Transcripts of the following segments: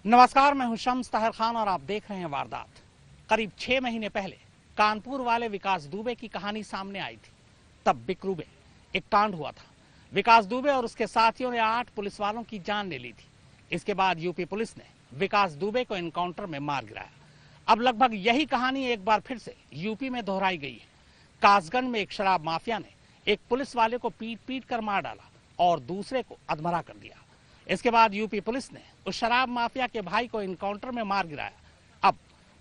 नमस्कार, मैं हूं शम्स ताहिर खान और आप देख रहे हैं वारदात। करीब 6 महीने पहले कानपुर वाले विकास दुबे की कहानी सामने आई थी। तब बिकरू में एक कांड हुआ था। विकास दुबे और उसके साथियों ने 8 पुलिस वालों की जान ले ली थी। इसके बाद यूपी पुलिस ने विकास दुबे को एनकाउंटर में मार गिराया। अब लगभग यही कहानी एक बार फिर से यूपी में दोहराई गई है। कासगंज में एक शराब माफिया ने एक पुलिस वाले को पीट पीट कर मार डाला और दूसरे को अधमरा कर दिया। इसके बाद यूपी पुलिस ने उस शराब माफिया के भाई को एनकाउंटर में मार गिराया। अब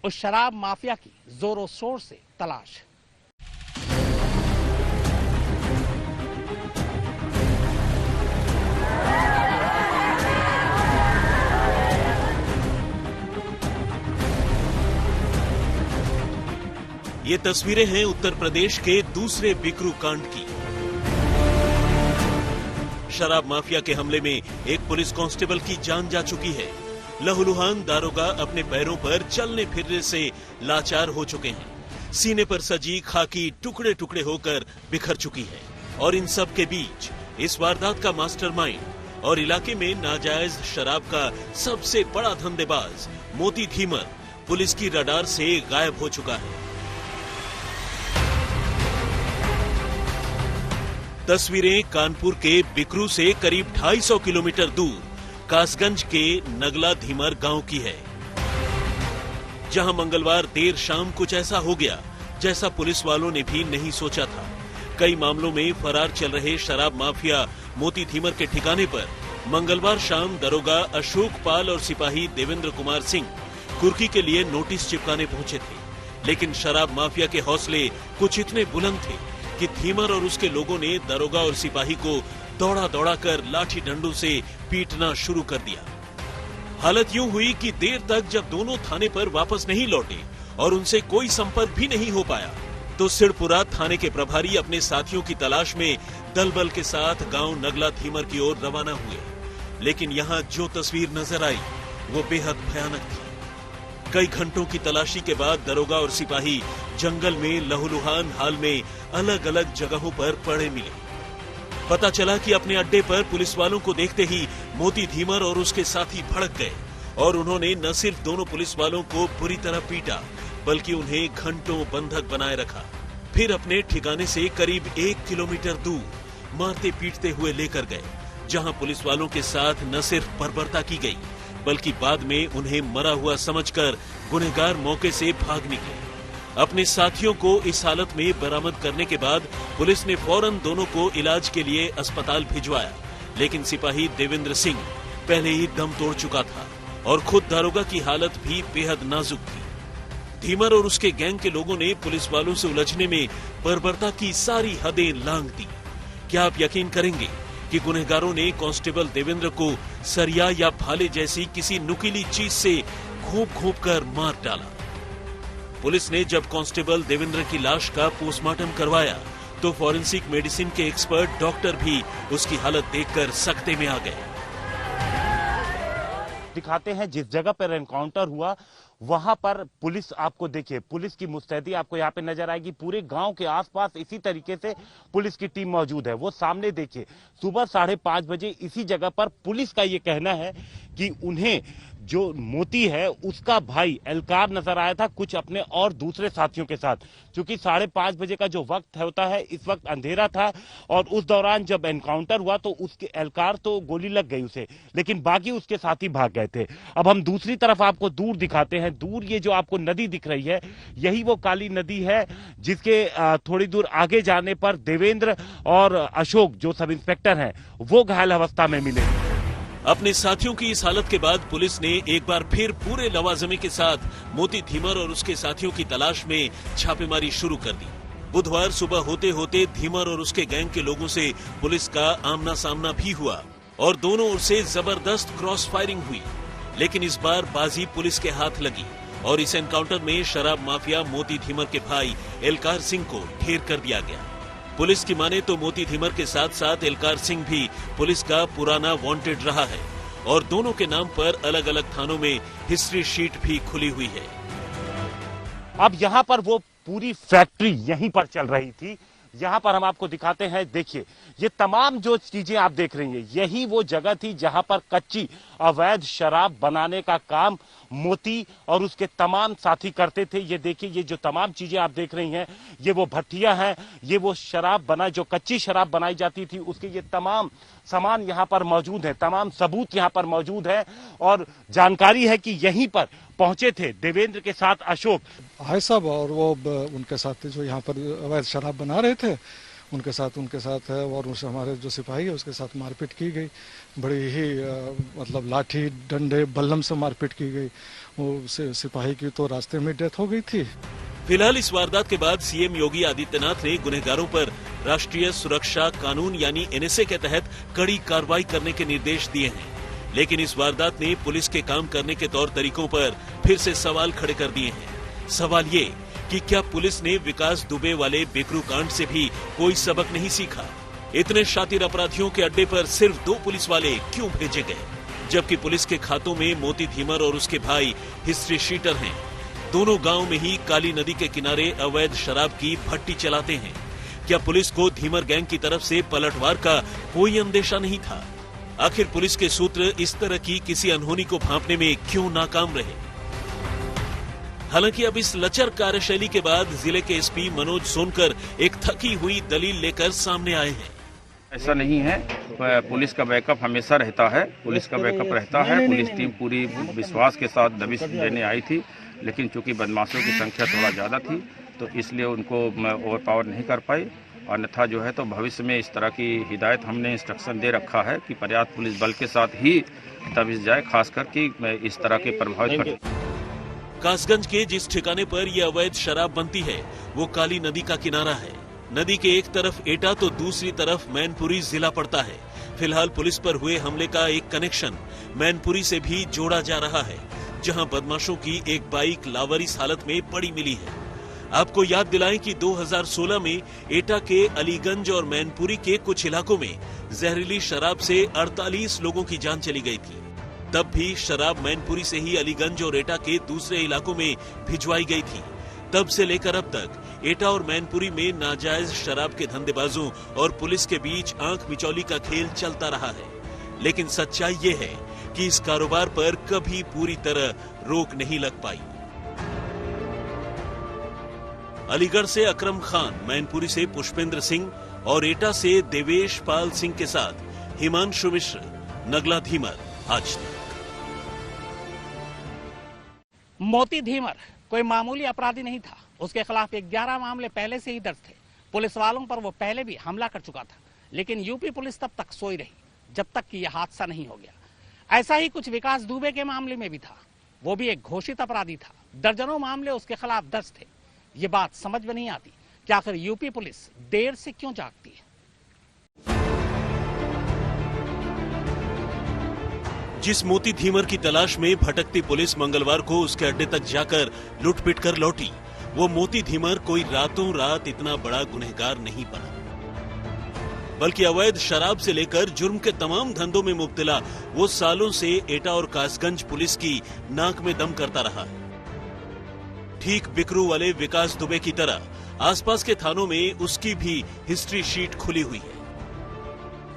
उस शराब माफिया की जोरों शोर से तलाश। ये तस्वीरें हैं उत्तर प्रदेश के दूसरे बिकरू कांड की। शराब माफिया के हमले में एक पुलिस कांस्टेबल की जान जा चुकी है। लहूलुहान दारोगा अपने पैरों पर चलने फिरने से लाचार हो चुके हैं। सीने पर सजी खाकी टुकड़े टुकड़े होकर बिखर चुकी है। और इन सब के बीच इस वारदात का मास्टरमाइंड और इलाके में नाजायज शराब का सबसे बड़ा धंधेबाज मोती धीमर पुलिस की रडार से गायब हो चुका है। तस्वीरें कानपुर के बिकरू से करीब 250 किलोमीटर दूर कासगंज के नगला धीमर गांव की है, जहां मंगलवार देर शाम कुछ ऐसा हो गया जैसा पुलिस वालों ने भी नहीं सोचा था। कई मामलों में फरार चल रहे शराब माफिया मोती धीमर के ठिकाने पर मंगलवार शाम दरोगा अशोक पाल और सिपाही देवेंद्र कुमार सिंह कुर्की के लिए नोटिस चिपकाने पहुंचे थे। लेकिन शराब माफिया के हौसले कुछ इतने बुलंद थे कि धीमर और उसके लोगों ने दरोगा और सिपाही को दौड़ा दौड़ा कर लाठी डंडों से पीटना शुरू कर दिया। हालत यूं हुई कि देर तक जब दोनों थाने पर वापस नहीं लौटे और उनसे कोई संपर्क भी नहीं हो पाया, तो सिरपुरा थाने के प्रभारी अपने साथियों की तलाश में दलबल के साथ गांव नगला धीमर की ओर रवाना हुए। लेकिन यहाँ जो तस्वीर नजर आई वो बेहद भयानक थी। कई घंटों की तलाशी के बाद दरोगा और सिपाही जंगल में लहूलुहान हाल में अलग अलग जगहों पर पड़े मिले। पता चला कि अपने अड्डे पर पुलिस वालों को देखते ही मोती धीमर और उसके साथी भड़क गए और उन्होंने न सिर्फ दोनों पुलिस वालों को बुरी तरह पीटा, बल्कि उन्हें घंटों बंधक बनाए रखा। फिर अपने ठिकाने से करीब 1 किलोमीटर दूर मारते पीटते हुए लेकर गए, जहां पुलिस वालों के साथ न सिर्फ बर्बरता की गई, बल्कि बाद में उन्हें मरा हुआ समझकर गुनहगार मौके से भाग निकले। अपने साथियों को इस हालत में बरामद करने के बाद पुलिस ने फौरन दोनों को इलाज के लिए अस्पताल भिजवाया। लेकिन सिपाही देवेंद्र सिंह पहले ही दम तोड़ चुका था और खुद दारोगा की हालत भी बेहद नाजुक थी। धीमर और उसके गैंग के लोगों ने पुलिस वालों से उलझने में बर्बरता की सारी हदें लांघ दी। क्या आप यकीन करेंगे कि गुनहगारों ने कांस्टेबल देवेंद्र को सरिया या भाले जैसी किसी नुकीली चीज से घोंप कर मार डाला। पुलिस ने जब कांस्टेबल देवेंद्र की लाश का पोस्टमार्टम करवाया तो फॉरेंसिक मेडिसिन के एक्सपर्ट डॉक्टर भी उसकी हालत देखकर सकते में आ गए। दिखाते हैं जिस जगह पर एनकाउंटर हुआ वहां पर पुलिस, आपको देखिए पुलिस की मुस्तैदी आपको यहाँ पे नजर आएगी। पूरे गांव के आसपास इसी तरीके से पुलिस की टीम मौजूद है। वो सामने देखिए सुबह 5:30 बजे इसी जगह पर पुलिस का ये कहना है कि उन्हें जो मोती है उसका भाई एलकार नजर आया था कुछ अपने और दूसरे साथियों के साथ। क्योंकि 5:30 बजे का जो वक्त होता है, इस वक्त अंधेरा था और उस दौरान जब एनकाउंटर हुआ तो उसके एलकार तो गोली लग गई उसे, लेकिन बाकी उसके साथी भाग गए थे। अब हम दूसरी तरफ आपको दूर दिखाते हैं। दूर ये जो आपको नदी दिख रही है यही वो काली नदी है जिसके थोड़ी दूर आगे जाने पर देवेंद्र और अशोक जो सब इंस्पेक्टर हैं वो घायल अवस्था में मिले। अपने साथियों की इस हालत के बाद पुलिस ने एक बार फिर पूरे लवाजमे के साथ मोती धीमर और उसके साथियों की तलाश में छापेमारी शुरू कर दी। बुधवार सुबह होते होते धीमर और उसके गैंग के लोगों से पुलिस का आमना सामना भी हुआ और दोनों ओर से जबरदस्त क्रॉस फायरिंग हुई। लेकिन इस बार बाजी पुलिस के हाथ लगी और इस एनकाउंटर में शराब माफिया मोती धीमर के भाई एलकार सिंह को ढेर कर दिया गया। पुलिस की माने तो मोती धीमर के साथ साथ एलकार सिंह भी पुलिस का पुराना वांटेड रहा है और दोनों के नाम पर अलग अलग थानों में हिस्ट्री शीट भी खुली हुई है। अब यहाँ पर वो पूरी फैक्ट्री यहीं पर चल रही थी यहाँ पर हम आपको दिखाते हैं, देखिए ये तमाम जो चीजें आप देख रही हैं, यही वो जगह थी जहां पर कच्ची अवैध शराब बनाने का काम मोती और उसके तमाम साथी करते थे। ये देखिए, ये जो तमाम चीजें आप देख रही हैं, ये वो भट्टियां हैं, ये वो शराब बना जो कच्ची शराब बनाई जाती थी, उसके ये तमाम सामान यहाँ पर मौजूद है, तमाम सबूत यहाँ पर मौजूद है। और जानकारी है कि यहीं पर पहुंचे थे देवेंद्र के साथ अशोक भाई साहब, और वो उनके साथ जो यहाँ पर अवैध शराब बना रहे थे उनके साथ है, और उनसे हमारे जो सिपाही है उसके साथ मारपीट की गई। बड़ी ही मतलब लाठी डंडे बल्लम से मारपीट की गई। वो सिपाही की तो रास्ते में डेथ हो गई थी। फिलहाल इस वारदात के बाद सीएम योगी आदित्यनाथ ने गुनहगारों पर राष्ट्रीय सुरक्षा कानून यानी एनएसए के तहत कड़ी कार्रवाई करने के निर्देश दिए हैं। लेकिन इस वारदात ने पुलिस के काम करने के तौर तरीकों पर फिर से सवाल खड़े कर दिए हैं। सवाल ये कि क्या पुलिस ने विकास दुबे वाले बिकरू कांड से भी कोई सबक नहीं सीखा? इतने शातिर अपराधियों के अड्डे पर सिर्फ 2 पुलिस वाले क्यों भेजे गए, जबकि पुलिस के खातों में मोती धीमर और उसके भाई हिस्ट्री शीटर हैं। दोनों गांव में ही काली नदी के किनारे अवैध शराब की भट्टी चलाते हैं। क्या पुलिस को धीमर गैंग की तरफ से पलटवार का कोई अंदेशा नहीं था? आखिर पुलिस के सूत्र इस तरह की किसी अनहोनी को भांपने में क्यों नाकाम रहे? हालांकि अब इस लचर कार्यशैली के बाद जिले के एसपी मनोज सोनकर एक थकी हुई दलील लेकर सामने आए हैं। ऐसा नहीं है, पुलिस का बैकअप हमेशा रहता है, पुलिस का बैकअप रहता है। पुलिस टीम पूरी विश्वास के साथ दबिश देने आई थी, लेकिन चूंकि बदमाशों की संख्या थोड़ा ज्यादा थी तो इसलिए उनको ओवर पावर नहीं कर पाई। अन्यथा जो है तो भविष्य में इस तरह की हिदायत हमने इंस्ट्रक्शन दे रखा है कि पर्याप्त पुलिस बल के साथ ही दबिश जाए, खासकर कि इस तरह के प्रभावित घटना। कासगंज के जिस ठिकाने पर यह अवैध शराब बनती है वो काली नदी का किनारा है। नदी के एक तरफ एटा तो दूसरी तरफ मैनपुरी जिला पड़ता है। फिलहाल पुलिस पर हुए हमले का एक कनेक्शन मैनपुरी से भी जोड़ा जा रहा है, जहां बदमाशों की एक बाइक लावारिस हालत में पड़ी मिली है। आपको याद दिलाएं कि 2016 में एटा के अलीगंज और मैनपुरी के कुछ इलाकों में जहरीली शराब से 48 लोगों की जान चली गई थी। तब भी शराब मैनपुरी से ही अलीगंज और एटा के दूसरे इलाकों में भिजवाई गई थी। तब से लेकर अब तक एटा और मैनपुरी में नाजायज शराब के धंधेबाजों और पुलिस के बीच आंख मिचौली का खेल चलता रहा है। लेकिन सच्चाई ये है कि इस कारोबार पर कभी पूरी तरह रोक नहीं लग पाई। अलीगढ़ से अकरम खान, मैनपुरी से पुष्पेंद्र सिंह और एटा से देवेश पाल सिंह के साथ हिमांशु मिश्र, नगला धीमर, आज तक। मोती धीमर कोई मामूली अपराधी नहीं था। उसके खिलाफ 11 मामले पहले से ही दर्ज थे। पुलिस वालों पर वो पहले भी हमला कर चुका था, लेकिन यूपी पुलिस तब तक सोई रही जब तक कि यह हादसा नहीं हो गया। ऐसा ही कुछ विकास दुबे के मामले में भी था। वो भी एक घोषित अपराधी था। दर्जनों मामले उसके खिलाफ दर्ज थे। ये बात समझ में नहीं आती कि आखिर यूपी पुलिस देर से क्यों जागती है। जिस मोती धीमर की तलाश में भटकती पुलिस मंगलवार को उसके अड्डे तक जाकर लूटपीट कर लौटी, वो मोती धीमर कोई रातों रात इतना बड़ा गुनहगार नहीं बना, बल्कि अवैध शराब से लेकर जुर्म के तमाम धंधों में मुब्तला वो सालों से एटा और कासगंज पुलिस की नाक में दम करता रहा है। ठीक बिकरू वाले विकास दुबे की तरह आसपास के थानों में उसकी भी हिस्ट्री शीट खुली हुई है।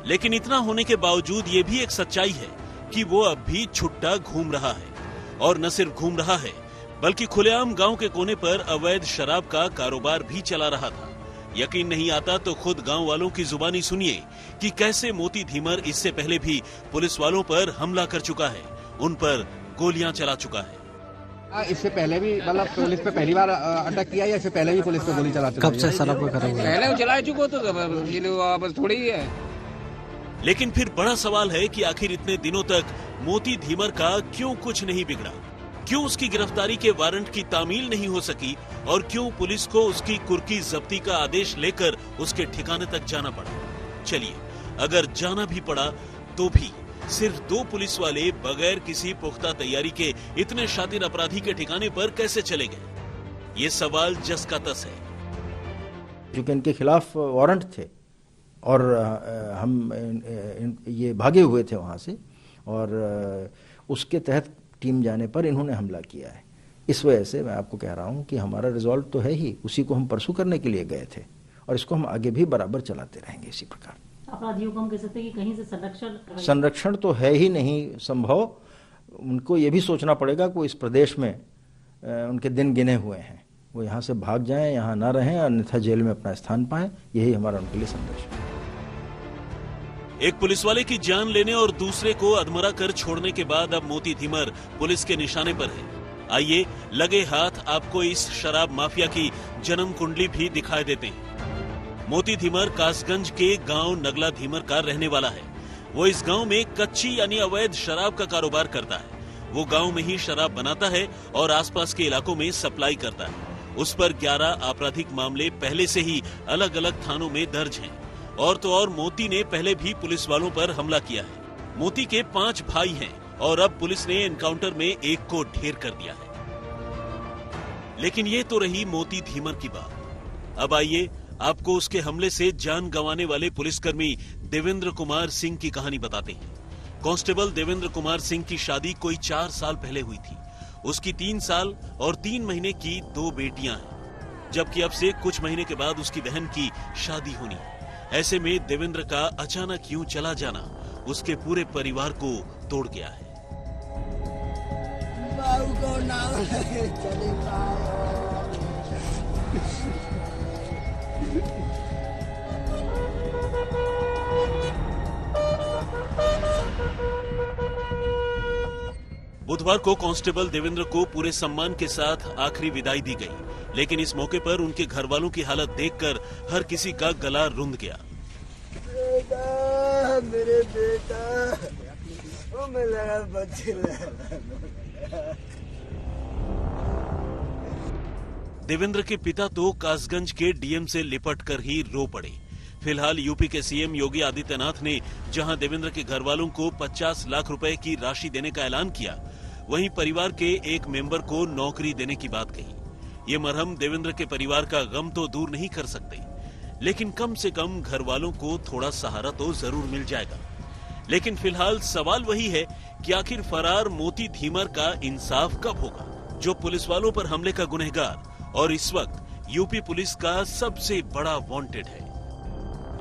लेकिन इतना होने के बावजूद ये भी एक सच्चाई है कि वो अब भी छुट्टा घूम रहा है, और न सिर्फ घूम रहा है बल्कि खुलेआम गांव के कोने पर अवैध शराब का कारोबार भी चला रहा था। यकीन नहीं आता तो खुद गांव वालों की जुबानी सुनिए कि कैसे मोती धीमर इससे पहले भी पुलिस वालों पर हमला कर चुका है, उन पर गोलियां चला चुका है। इससे पहले भी मतलब पुलिस पे पहली बार अटैक किया या इससे पहले भी पुलिस पे गोली चला चुका? कब से शराब को पहले चला चुका तो थोड़ी ही है। लेकिन फिर बड़ा सवाल है कि आखिर इतने दिनों तक मोती धीमर का क्यों कुछ नहीं बिगड़ा, क्यों उसकी गिरफ्तारी के वारंट की तामील नहीं हो सकी, और क्यों पुलिस को उसकी कुर्की जब्ती का आदेश लेकर उसके ठिकाने तक जाना पड़ा। चलिए, अगर जाना भी पड़ा तो भी सिर्फ 2 पुलिस वाले बगैर किसी पुख्ता तैयारी के इतने शातिर अपराधी के ठिकाने पर कैसे चले गए, ये सवाल जस का तस है। क्योंकि इनके खिलाफ वारंट थे और हम ये भागे हुए थे वहाँ से, और उसके तहत टीम जाने पर इन्होंने हमला किया है। इस वजह से मैं आपको कह रहा हूँ कि हमारा रिजॉल्व तो है ही, उसी को हम परसू करने के लिए गए थे और इसको हम आगे भी बराबर चलाते रहेंगे इसी प्रकार। अपराधियों को हम कह सकते हैं कि कहीं से संरक्षण तो है ही नहीं संभव। उनको ये भी सोचना पड़ेगा कि इस प्रदेश में उनके दिन गिने हुए हैं, वो यहाँ से भाग जाएं, यहाँ ना रहें, अन्यथा जेल में अपना स्थान पाएं। यही हमारा उनके लिए संदेश है। एक पुलिस वाले की जान लेने और दूसरे को अधमरा कर छोड़ने के बाद अब मोती धीमर पुलिस के निशाने पर है। आइए लगे हाथ आपको इस शराब माफिया की जन्म कुंडली भी दिखाई देते हैं। मोती धीमर कासगंज के गांव नगला धीमर का रहने वाला है। वो इस गांव में कच्ची यानी अवैध शराब का कारोबार करता है। वो गांव में ही शराब बनाता है और आसपास के इलाकों में सप्लाई करता है। उस पर 11 आपराधिक मामले पहले से ही अलग अलग थानों में दर्ज हैं। और तो और मोती ने पहले भी पुलिस वालों पर हमला किया है। मोती के 5 भाई हैं और अब पुलिस ने एनकाउंटर में एक को ढेर कर दिया है। लेकिन ये तो रही मोती धीमर की बात। अब आइए आपको उसके हमले से जान गंवाने वाले पुलिसकर्मी देवेंद्र कुमार सिंह की कहानी बताते हैं। कांस्टेबल देवेंद्र कुमार सिंह की शादी कोई 4 साल पहले हुई थी। उसकी 3 साल और 3 महीने की 2 बेटियां हैं, जबकि अब से कुछ महीने के बाद उसकी बहन की शादी होनी है। ऐसे में देवेंद्र का अचानक यूं चला जाना उसके पूरे परिवार को तोड़ गया है। बुधवार को कांस्टेबल देवेंद्र को पूरे सम्मान के साथ आखिरी विदाई दी गई, लेकिन इस मौके पर उनके घर वालों की हालत देखकर हर किसी का गला रुंध गया। मेरे बेटा, ओ मेरा बच्चे। देवेंद्र के पिता तो कासगंज के डीएम से लिपट कर ही रो पड़े। फिलहाल यूपी के सीएम योगी आदित्यनाथ ने जहां देवेंद्र के घर वालों को 50 लाख रुपए की राशि देने का ऐलान किया, वहीं परिवार के एक मेंबर को नौकरी देने की बात कही। ये मरहम देवेंद्र के परिवार का गम तो दूर नहीं कर सकते, लेकिन कम से कम घर वालों को थोड़ा सहारा तो जरूर मिल जाएगा। लेकिन फिलहाल सवाल वही है कि आखिर फरार मोती धीमर का इंसाफ कब होगा, जो पुलिस वालों पर हमले का गुनहगार और इस वक्त यूपी पुलिस का सबसे बड़ा वांटेड है।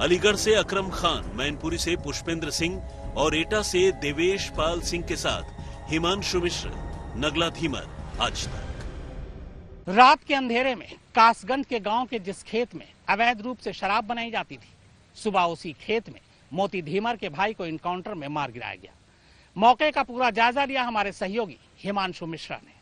अलीगढ़ से अकरम खान, मैनपुरी से पुष्पेंद्र सिंह और एटा से देवेश पाल सिंह के साथ हिमांशु मिश्र, नगला धीमर, आज तक। रात के अंधेरे में कासगंज के गांव के जिस खेत में अवैध रूप से शराब बनाई जाती थी, सुबह उसी खेत में मोती धीमर के भाई को इनकाउंटर में मार गिराया गया। मौके का पूरा जायजा लिया हमारे सहयोगी हिमांशु मिश्रा ने।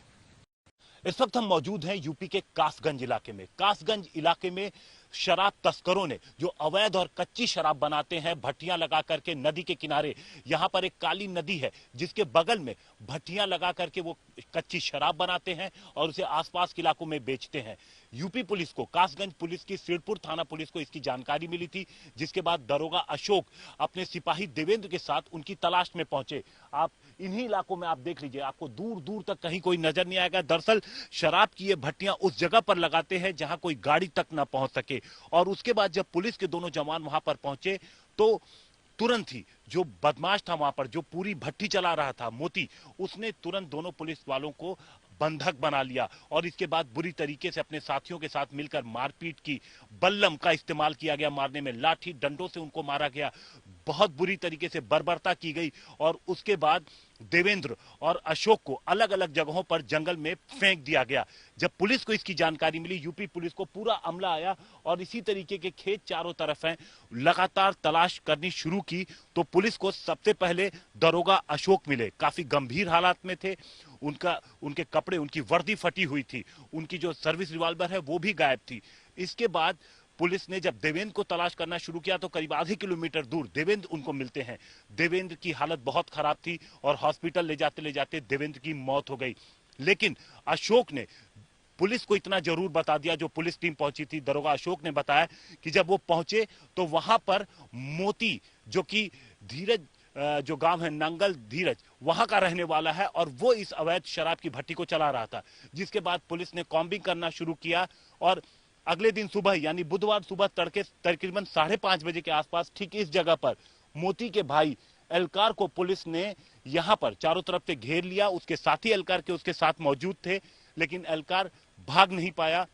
इस वक्त हम मौजूद हैं यूपी के कासगंज इलाके में। कासगंज इलाके में शराब तस्करों ने जो अवैध और कच्ची शराब बनाते हैं, भट्टियां लगा करके नदी के किनारे, यहां पर एक काली नदी है जिसके बगल में भट्टियां लगा करके वो कच्ची शराब बनाते हैं और उसे आसपास के इलाकों में बेचते हैं। यूपी पुलिस को, कासगंज पुलिस की सिरपुर थाना पुलिस को इसकी जानकारी मिली थी, जिसके बाद दरोगा अशोक अपने सिपाही देवेंद्र के साथ उनकी तलाश में पहुंचे। आप इन्हीं इलाकों में आप देख लीजिए, आपको दूर दूर तक कहीं कोई नजर नहीं आएगा। दरअसल शराब की ये भट्टियां उस जगह पर लगाते हैं जहां कोई गाड़ी तक ना पहुंच सके। और उसके बाद जब पुलिस के दोनों जवान वहां पर पहुंचे तो तुरंत ही जो बदमाश था वहां पर, जो पूरी भट्टी चला रहा था मोती, उसने तुरंत दोनों पुलिस वालों को बंधक बना लिया और इसके बाद बुरी तरीके से अपने साथियों के साथ मिलकर मारपीट की। बल्लम का इस्तेमाल किया गया मारने में, लाठी डंडों से उनको मारा गया, बहुत बुरी तरीके से बर्बरता की गई और उसके बाद देवेंद्र और अशोक को अलग अलग जगहों पर जंगल में फेंक दिया गया। जब पुलिस को इसकी जानकारी मिली, यूपी पुलिस को पूरा अमला आया और इसी तरीके के खेत चारों तरफ हैं, लगातार तलाश करनी शुरू की तो पुलिस को सबसे पहले दरोगा अशोक मिले। काफी गंभीर हालात में थे, उनके कपड़े, उनकी वर्दी फटी हुई थी, उनकी जो सर्विस रिवॉल्वर है वो भी गायब थी। इसके बाद पुलिस ने जब देवेंद्र को तलाश करना शुरू किया तो करीब आधे किलोमीटर दूर देवेंद्र उनको मिलते हैं। देवेंद्र की हालत बहुत खराब थी और हॉस्पिटल ले जाते देवेंद्र की मौत हो गई। लेकिन अशोक ने पुलिस को इतना जरूर बता दिया, जो पुलिस टीम पहुंची थी, दरोगा अशोक ने बताया कि जब वो पहुंचे तो वहां पर मोती, जो कि धीरज जो गांव है नंगल धीरज, वहां का रहने वाला है और वो इस अवैध शराब की भट्टी को चला रहा था। जिसके बाद पुलिस ने कॉम्बिंग करना शुरू किया और अगले दिन सुबह यानी बुधवार सुबह तड़के तकरीबन 5:30 बजे के आसपास ठीक इस जगह पर मोती के भाई एलकार को पुलिस ने यहां पर चारों तरफ से घेर लिया। उसके साथी एलकार के उसके साथ मौजूद थे, लेकिन एलकार भाग नहीं पाया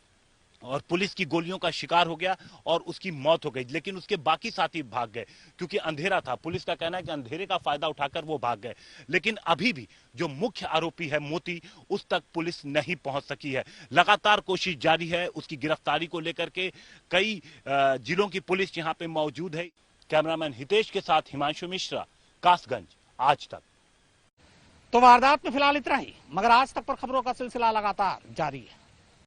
और पुलिस की गोलियों का शिकार हो गया और उसकी मौत हो गई। लेकिन उसके बाकी साथी भाग गए क्योंकि अंधेरा था। पुलिस का कहना है कि अंधेरे का फायदा उठाकर वो भाग गए। लेकिन अभी भी जो मुख्य आरोपी है मोती, उस तक पुलिस नहीं पहुंच सकी है। लगातार कोशिश जारी है उसकी गिरफ्तारी को लेकर के। कई जिलों की पुलिस यहां पे मौजूद है। कैमरामैन हितेश के साथ हिमांशु मिश्रा, कासगंज, आज तक। तो वारदात में फिलहाल इतना ही, मगर आज तक पर खबरों का सिलसिला लगातार जारी है।